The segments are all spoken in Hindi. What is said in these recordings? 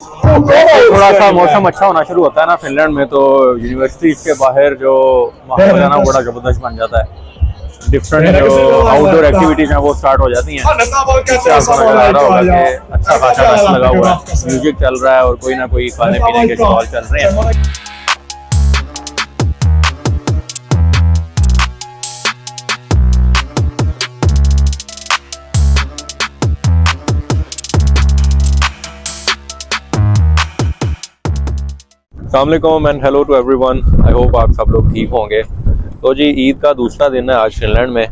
थोड़ा सा मौसम अच्छा होना शुरू होता है ना फिनलैंड में, तो यूनिवर्सिटीज के बाहर जो माहौल है ना बड़ा जबरदस्त बन जाता है। डिफरेंट जो आउटडोर एक्टिविटीज हैं वो स्टार्ट हो जाती हैं। इससे आपको नजर आ रहा होगा कि अच्छा खासा रश लगा हुआ है, म्यूजिक चल रहा है और कोई ना कोई खाने पीने के स्टॉल चल रहे हैं। अस्सलाम वालेकुम and hello to everyone. I hope आप सब लोग ठीक होंगे। तो जी ईद का दूसरा दिन है आज फिनलैंड में,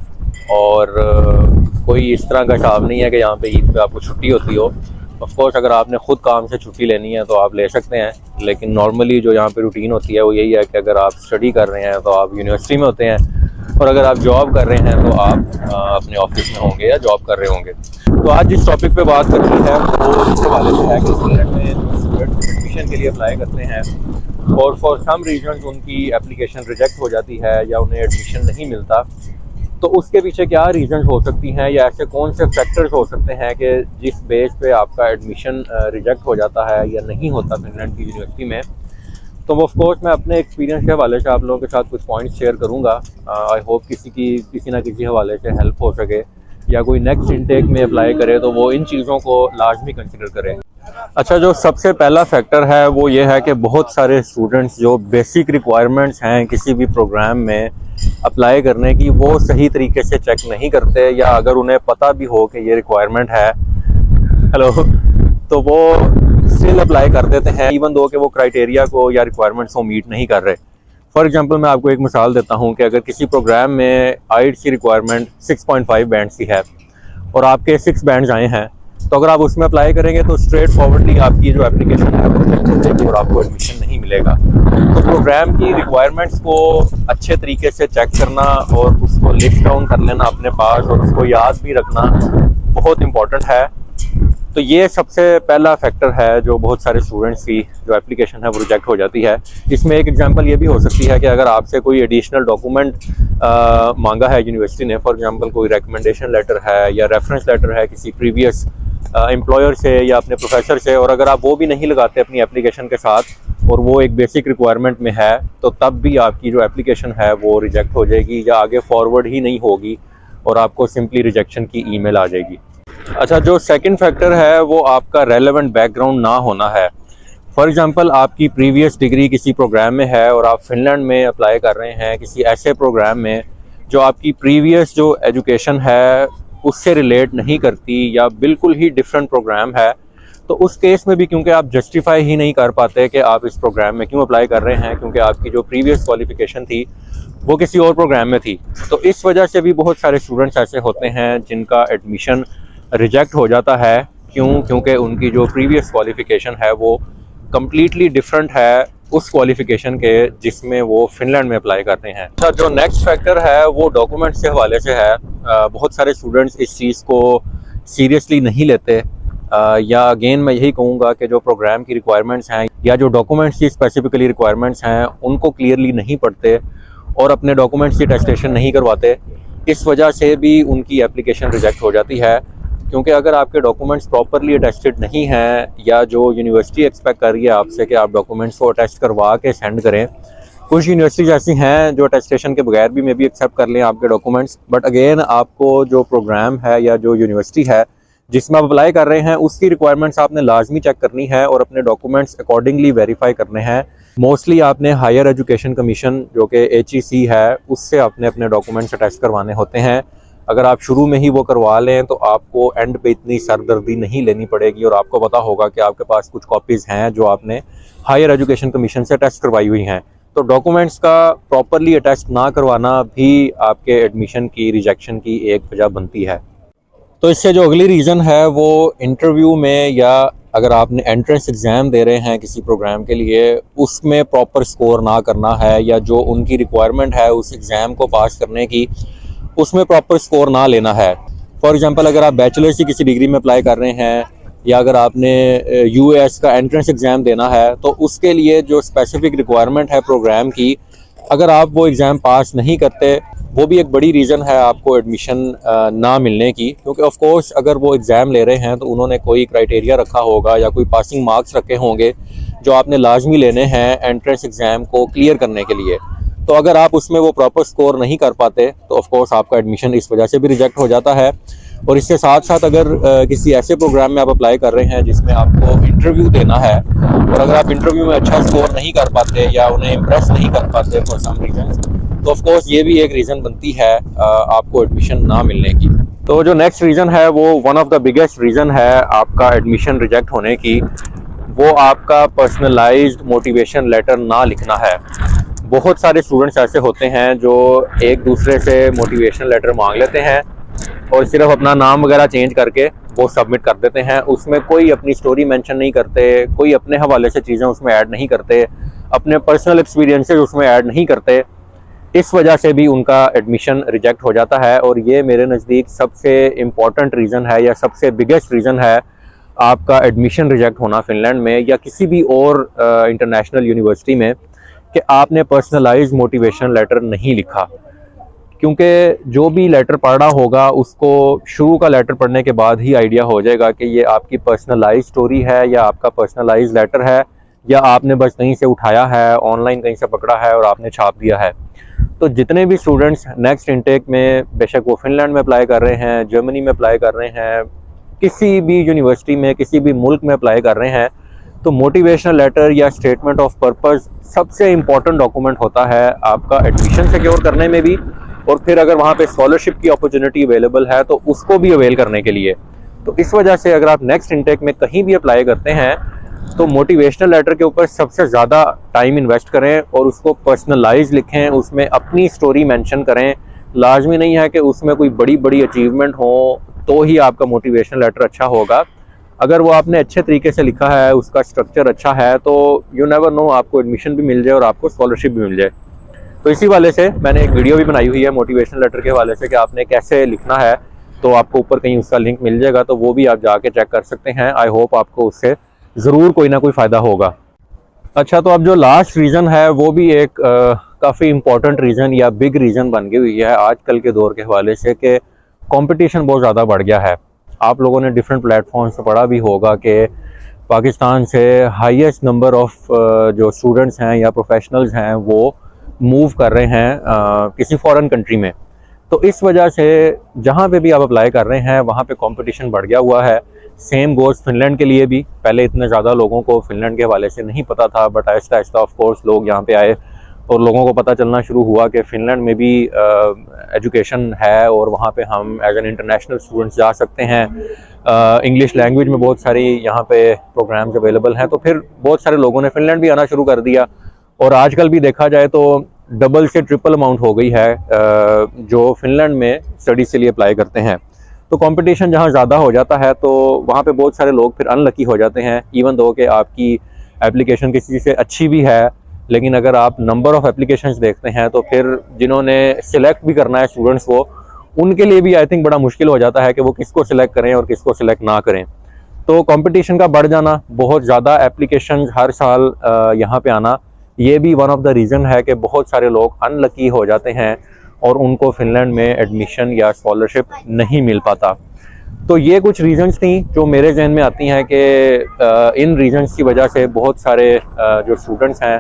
और कोई इस तरह का हिसाब नहीं है कि यहाँ पे ईद पे आपको छुट्टी होती हो। ऑफ कोर्स अगर आपने ख़ुद काम से छुट्टी लेनी है तो आप ले सकते हैं, लेकिन नॉर्मली जो यहाँ पे रूटीन होती है वो यही है कि अगर आप स्टडी कर रहे हैं तो आप यूनिवर्सिटी में होते हैं, और अगर आप जॉब कर रहे हैं तो आप अपने ऑफिस में होंगे या जॉब कर रहे होंगे। तो आज जिस टॉपिक पे बात करनी है वो इस हवाले से है कि फिनलैंड में स्टूडेंट एडमिशन के लिए अप्लाई करते हैं और फॉर सम रीजन उनकी एप्लीकेशन रिजेक्ट हो जाती है या उन्हें एडमिशन नहीं मिलता। तो उसके पीछे क्या रीजन हो सकती हैं या ऐसे कौन से फैक्टर्स हो सकते हैं कि जिस बेस पे आपका एडमिशन रिजेक्ट हो जाता है या नहीं होता फिनलैंड की यूनिवर्सिटी में। तो ऑफ कोर्स मैं अपने एक्सपीरियंस के हवाले से आप लोगों के साथ कुछ पॉइंट्स शेयर करूंगा। आई होप किसी ना किसी हवाले से हेल्प हो सके, या कोई नेक्स्ट इनटेक में अप्लाई करे तो वो इन चीज़ों को लाजमी कंसिडर करें। अच्छा, जो सबसे पहला फैक्टर है वो ये है कि बहुत सारे स्टूडेंट्स जो बेसिक रिक्वायरमेंट्स हैं किसी भी प्रोग्राम में अप्लाई करने की, वो सही तरीके से चेक नहीं करते, या अगर उन्हें पता भी हो कि ये रिक्वायरमेंट है तो वो स्टिल अप्लाई कर देते हैं इवन दो कि वो क्राइटेरिया को या रिक्वायरमेंट्स को मीट नहीं कर रहे। फॉर एग्जांपल मैं आपको एक मिसाल देता हूं कि अगर किसी प्रोग्राम में आइट्स की रिक्वायरमेंट 6.5 बैंड्स की है और आपके 6 बैंड्स आए हैं, तो अगर आप उसमें अप्लाई करेंगे तो स्ट्रेट फॉरवर्डली आपकी जो एप्लीकेशन है वो रिजेक्ट हो जाएगी और आपको एडमिशन नहीं मिलेगा। तो प्रोग्राम की रिक्वायरमेंट्स को अच्छे तरीके से चेक करना और उसको लिस्ट डाउन कर लेना अपने पास और उसको याद भी रखना बहुत इंपॉर्टेंट है। तो ये सबसे पहला फैक्टर है जो बहुत सारे स्टूडेंट्स की जो एप्लीकेशन है वो रिजेक्ट हो जाती है। इसमें एक एग्जांपल ये भी हो सकती है कि अगर आपसे कोई एडिशनल डॉक्यूमेंट मांगा है यूनिवर्सिटी ने, फॉर एग्जांपल कोई रिकमेंडेशन लेटर है या रेफरेंस लेटर है किसी प्रीवियस एम्प्लॉयर से या अपने प्रोफेसर से, और अगर आप वो भी नहीं लगाते अपनी एप्लीकेशन के साथ और वो एक बेसिक रिक्वायरमेंट में है, तो तब भी आपकी जो एप्लीकेशन है वो रिजेक्ट हो जाएगी या आगे फॉरवर्ड ही नहीं होगी और आपको सिंपली रिजेक्शन की ईमेल आ जाएगी। अच्छा, जो सेकंड फैक्टर है वो आपका रेलेवेंट बैकग्राउंड ना होना है। फॉर एग्जांपल आपकी प्रीवियस डिग्री किसी प्रोग्राम में है और आप फिनलैंड में अप्लाई कर रहे हैं किसी ऐसे प्रोग्राम में जो आपकी प्रीवियस जो एजुकेशन है उससे रिलेट नहीं करती या बिल्कुल ही डिफरेंट प्रोग्राम है, तो उस केस में भी क्योंकि आप जस्टिफाई ही नहीं कर पाते कि आप इस प्रोग्राम में क्यों अप्लाई कर रहे हैं, क्योंकि आपकी जो प्रीवियस क्वालिफिकेशन थी वो किसी और प्रोग्राम में थी, तो इस वजह से भी बहुत सारे स्टूडेंट्स ऐसे होते हैं जिनका एडमिशन रिजेक्ट हो जाता है। क्योंकि उनकी जो प्रीवियस क्वालिफिकेशन है वो कम्प्लीटली डिफरेंट है उस क्वालिफिकेशन के जिसमें वो फिनलैंड में अप्लाई करते हैं। अच्छा, जो नेक्स्ट फैक्टर है वो डॉक्यूमेंट्स के हवाले से है। बहुत सारे स्टूडेंट्स इस चीज़ को सीरियसली नहीं लेते, या अगेन मैं यही कहूँगा कि जो प्रोग्राम की रिक्वायरमेंट्स हैं या जो डॉक्यूमेंट्स की स्पेसिफिकली रिक्वायरमेंट्स हैं उनको क्लियरली नहीं पढ़ते और अपने डॉक्यूमेंट्स की अटेस्टेशन नहीं करवाते। इस वजह से भी उनकी एप्लीकेशन रिजेक्ट हो जाती है, क्योंकि अगर आपके डॉक्यूमेंट्स प्रॉपरली अटेस्टेड नहीं हैं या जो यूनिवर्सिटी एक्सपेक्ट कर रही है आपसे कि आप डॉक्यूमेंट्स को अटेस्ट करवा के सेंड करें, कुछ यूनिवर्सिटीज ऐसी हैं जो अटेस्टेशन के बगैर भी मे बी एक्सेप्ट कर लें आपके डॉक्यूमेंट्स, बट अगेन आपको जो प्रोग्राम है या जो यूनिवर्सिटी है जिसमें आप अप्लाई कर रहे हैं उसकी रिक्वायरमेंट्स आपने लाजमी चेक करनी है और अपने डॉक्यूमेंट्स अकॉर्डिंगली वेरीफाई करने हैं। मोस्टली आपने हायर एजुकेशन कमीशन जो कि HEC है उससे आपने अपने डॉक्यूमेंट्स अटेस्ट करवाने होते हैं। अगर आप शुरू में ही वो करवा लें तो आपको एंड पे इतनी सरदर्दी नहीं लेनी पड़ेगी और आपको पता होगा कि आपके पास कुछ कॉपीज़ हैं जो आपने हायर एजुकेशन कमीशन से टेस्ट करवाई हुई हैं। तो डॉक्यूमेंट्स का प्रॉपरली अटेस्ट ना करवाना भी आपके एडमिशन की रिजेक्शन की एक वजह बनती है। तो इससे जो अगली रीज़न है वो इंटरव्यू में या अगर आपने एंट्रेंस एग्ज़ाम दे रहे हैं किसी प्रोग्राम के लिए उसमें प्रॉपर स्कोर ना करना है, या जो उनकी रिक्वायरमेंट है उस एग्ज़ाम को पास करने की उसमें प्रॉपर स्कोर ना लेना है। फॉर एग्जांपल अगर आप बैचलर्स की किसी डिग्री में अप्लाई कर रहे हैं या अगर आपने US का एंट्रेंस एग्ज़ाम देना है तो उसके लिए जो स्पेसिफिक रिक्वायरमेंट है प्रोग्राम की, अगर आप वो एग्ज़ाम पास नहीं करते वो भी एक बड़ी रीज़न है आपको एडमिशन ना मिलने की, क्योंकि ऑफ कोर्स अगर वो एग्ज़ाम ले रहे हैं तो उन्होंने कोई क्राइटेरिया रखा होगा या कोई पासिंग मार्क्स रखे होंगे जो आपने लाजमी लेने हैं एंट्रेंस एग्ज़ाम को क्लियर करने के लिए। तो अगर आप उसमें वो प्रॉपर स्कोर नहीं कर पाते तो ऑफ कोर्स आपका एडमिशन इस वजह से भी रिजेक्ट हो जाता है। और इसके साथ साथ अगर किसी ऐसे प्रोग्राम में आप अप्लाई कर रहे हैं जिसमें आपको इंटरव्यू देना है, और अगर आप इंटरव्यू में अच्छा स्कोर नहीं कर पाते या उन्हें इम्प्रेस नहीं कर पाते फॉर सम रीजन, तो ऑफ कोर्स ये भी एक रीज़न बनती है आपको एडमिशन ना मिलने की। तो जो नेक्स्ट रीज़न है वो one of the biggest reason है आपका एडमिशन रिजेक्ट होने की, वो आपका पर्सनलाइज्ड मोटिवेशन लेटर ना लिखना है। बहुत सारे स्टूडेंट्स ऐसे होते हैं जो एक दूसरे से मोटिवेशन लेटर मांग लेते हैं और सिर्फ अपना नाम वगैरह चेंज करके वो सबमिट कर देते हैं। उसमें कोई अपनी स्टोरी मेंशन नहीं करते, कोई अपने हवाले से चीज़ें उसमें ऐड नहीं करते, अपने पर्सनल एक्सपीरियंसेस उसमें ऐड नहीं करते। इस वजह से भी उनका एडमिशन रिजेक्ट हो जाता है। और ये मेरे नज़दीक सबसे इम्पॉर्टेंट रीज़न है या सबसे बिगेस्ट रीज़न है आपका एडमिशन रिजेक्ट होना फिनलैंड में या किसी भी और इंटरनेशनल यूनिवर्सिटी में, कि आपने पर्सनलाइज्ड मोटिवेशन लेटर नहीं लिखा। क्योंकि जो भी लेटर पढ़ रहा होगा उसको शुरू का लेटर पढ़ने के बाद ही आइडिया हो जाएगा कि ये आपकी पर्सनलाइज्ड स्टोरी है या आपका पर्सनलाइज्ड लेटर है या आपने बस कहीं से उठाया है, ऑनलाइन कहीं से पकड़ा है और आपने छाप दिया है। तो जितने भी स्टूडेंट्स नेक्स्ट इनटेक में, बेशक वो फिनलैंड में अप्लाई कर रहे हैं, जर्मनी में अप्लाई कर रहे हैं, किसी भी यूनिवर्सिटी में, किसी भी मुल्क में अप्लाई कर रहे हैं, तो मोटिवेशनल लेटर या स्टेटमेंट ऑफ पर्पस सबसे इम्पॉर्टेंट डॉक्यूमेंट होता है आपका एडमिशन सिक्योर करने में भी, और फिर अगर वहाँ पे स्कॉलरशिप की अपॉर्चुनिटी अवेलेबल है तो उसको भी अवेल करने के लिए। तो इस वजह से अगर आप नेक्स्ट इनटेक में कहीं भी अप्लाई करते हैं तो मोटिवेशनल लेटर के ऊपर सबसे ज़्यादा टाइम इन्वेस्ट करें और उसको पर्सनलाइज लिखें, उसमें अपनी स्टोरी मेंशन करें। लाजमी नहीं है कि उसमें कोई बड़ी बड़ी अचीवमेंट हो तो ही आपका मोटिवेशनल लेटर अच्छा होगा। अगर वो आपने अच्छे तरीके से लिखा है, उसका स्ट्रक्चर अच्छा है, तो यू नेवर नो, आपको एडमिशन भी मिल जाए और आपको स्कॉलरशिप भी मिल जाए। तो इसी वाले से मैंने एक वीडियो भी बनाई हुई है मोटिवेशनल लेटर के हवाले से कि आपने कैसे लिखना है, तो आपको ऊपर कहीं उसका लिंक मिल जाएगा, तो वो भी आप जाके चेक कर सकते हैं। आई होप आपको उससे ज़रूर कोई ना कोई फ़ायदा होगा। अच्छा, तो अब जो लास्ट रीज़न है वो भी एक काफ़ी इम्पोर्टेंट रीज़न या बिग रीज़न बन गई हुई है आजकल के दौर के हवाले से, कि कंपटीशन बहुत ज़्यादा बढ़ गया है। आप लोगों ने डिफरेंट प्लेटफॉर्म्स पर पढ़ा भी होगा कि पाकिस्तान से हाईएस्ट नंबर ऑफ जो स्टूडेंट्स हैं या प्रोफेशनल्स हैं वो मूव कर रहे हैं किसी फॉरेन कंट्री में। तो इस वजह से जहाँ पे भी आप अप्लाई कर रहे हैं वहाँ पे कंपटीशन बढ़ गया हुआ है। सेम गोज़ फिनलैंड के लिए भी। पहले इतने ज़्यादा लोगों को फिनलैंड के हवाले से नहीं पता था, but Aahista Aahista of course लोग यहाँ पे आए और लोगों को पता चलना शुरू हुआ कि फ़िनलैंड में भी एजुकेशन है और वहाँ पे हम एज एन इंटरनेशनल स्टूडेंट्स जा सकते हैं। इंग्लिश लैंग्वेज में बहुत सारी यहाँ पे प्रोग्राम्स अवेलेबल हैं। तो फिर बहुत सारे लोगों ने फ़िनलैंड भी आना शुरू कर दिया और आजकल भी देखा जाए तो डबल से ट्रिपल अमाउंट हो गई है जो फिनलैंड में स्टडीज़ के लिए अप्लाई करते हैं। तो कंपटीशन जहाँ ज़्यादा हो जाता है तो वहाँ पे बहुत सारे लोग फिर अनलकी हो जाते हैं, इवन दो कि आपकी एप्लीकेशन किसी से अच्छी भी है, लेकिन अगर आप नंबर ऑफ़ एप्लीकेशंस देखते हैं तो फिर जिन्होंने सिलेक्ट भी करना है स्टूडेंट्स को, उनके लिए भी आई थिंक बड़ा मुश्किल हो जाता है कि वो किसको सिलेक्ट करें और किसको सिलेक्ट ना करें। तो कंपटीशन का बढ़ जाना, बहुत ज़्यादा एप्लीकेशंस हर साल यहाँ पे आना, ये भी वन ऑफ द रीज़न है कि बहुत सारे लोग अनलकी हो जाते हैं और उनको फिनलैंड में एडमिशन या स्कॉलरशिप नहीं मिल पाता। तो ये कुछ रीज़न्स थी जो मेरे जहन में आती हैं कि इन रीज़न्स की वजह से बहुत सारे जो स्टूडेंट्स हैं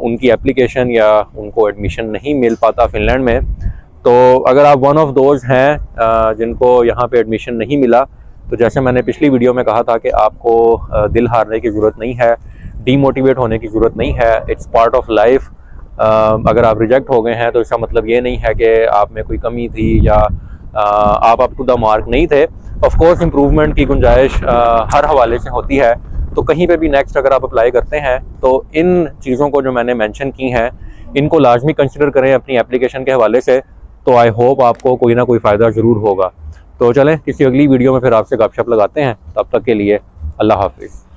उनकी एप्लीकेशन या उनको एडमिशन नहीं मिल पाता फिनलैंड में। तो अगर आप वन ऑफ दोज हैं जिनको यहाँ पे एडमिशन नहीं मिला, तो जैसे मैंने पिछली वीडियो में कहा था कि आपको दिल हारने की ज़रूरत नहीं है, डीमोटिवेट होने की ज़रूरत नहीं है। It's part of life. अगर आप रिजेक्ट हो गए हैं तो इसका मतलब ये नहीं है कि आप में कोई कमी थी या आप अप टू द मार्क नहीं थे। ऑफ कोर्स इम्प्रूवमेंट की गुंजाइश हर हवाले से होती है। तो कहीं पे भी नेक्स्ट अगर आप अप्लाई करते हैं तो इन चीज़ों को जो मैंने मेंशन की हैं इनको लाजमी कंसिडर करें अपनी एप्लीकेशन के हवाले से। तो आई होप आपको कोई ना कोई फ़ायदा ज़रूर होगा। तो चलें किसी अगली वीडियो में फिर आपसे गपशप लगाते हैं। तब तक के लिए अल्लाह हाफिज़।